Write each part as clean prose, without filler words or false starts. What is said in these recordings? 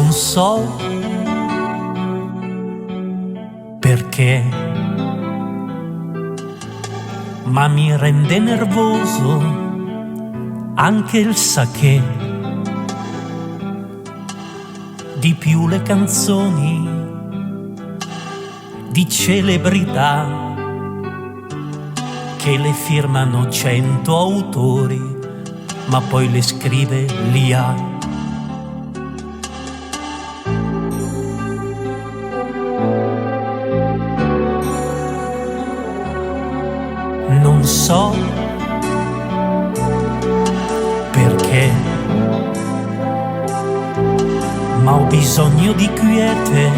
Non so perché, ma mi rende nervoso anche il sake. Di più le canzoni di celebrità che le firmano 100 autori, ma poi le scrive l'IA. Non so perché, ma ho bisogno di quiete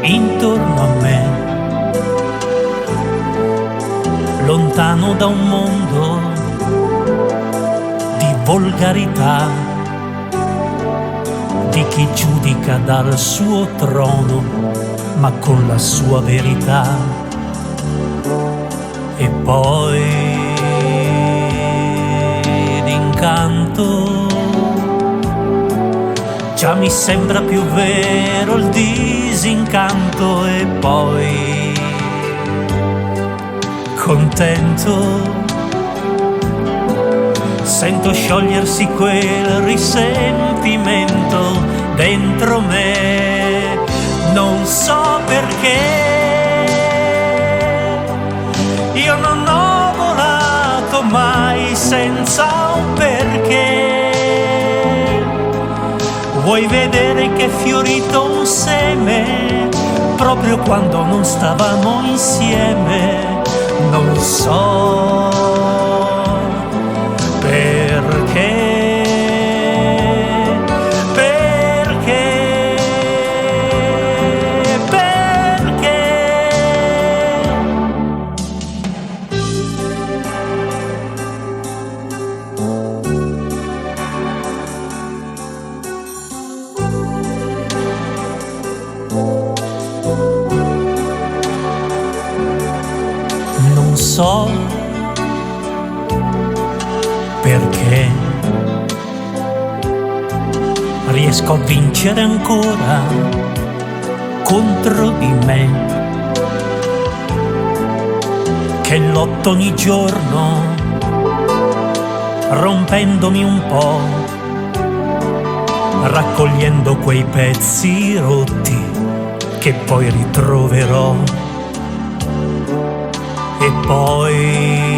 intorno a me, lontano da un mondo di volgarità, di chi giudica dal suo trono, ma con la sua verità. E poi d'incanto già mi sembra più vero il disincanto. E poi contento sento sciogliersi quel risentimento dentro me. Non so perché io non ho volato mai senza un perché. Vuoi vedere che è fiorito un seme proprio quando non stavamo insieme? Non so perché. Non so perché riesco a vincere ancora contro di me, che lotto ogni giorno rompendomi un po', raccogliendo quei pezzi rotti che poi ritroverò. E poi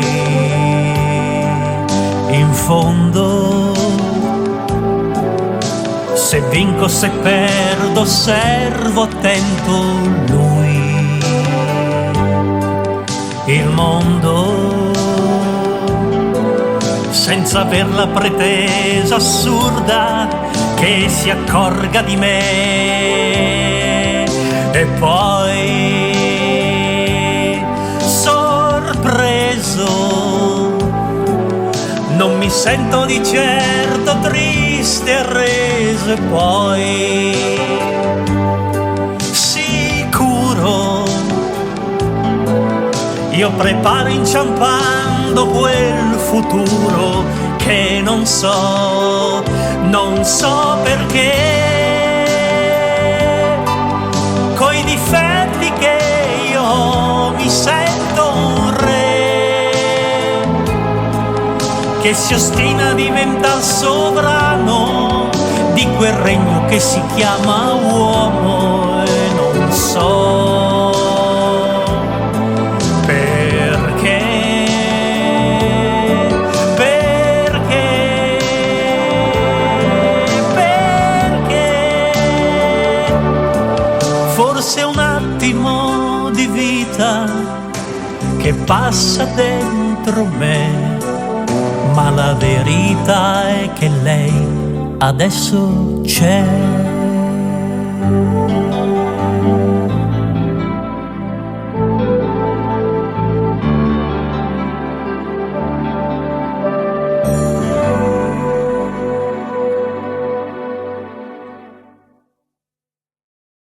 in fondo, se vinco, se perdo, servo attento lui. Il mondo, senza aver la pretesa assurda che si accorga di me. E poi non mi sento di certo triste e arreso. E poi sicuro io preparo inciampando quel futuro che non so perché, coi difetti che io ho, mi sento un re che si ostina a diventare sovrano di quel regno che si chiama uomo. E non so perché, forse un attimo di vita che passa dentro me, ma la verità è che lei adesso c'è.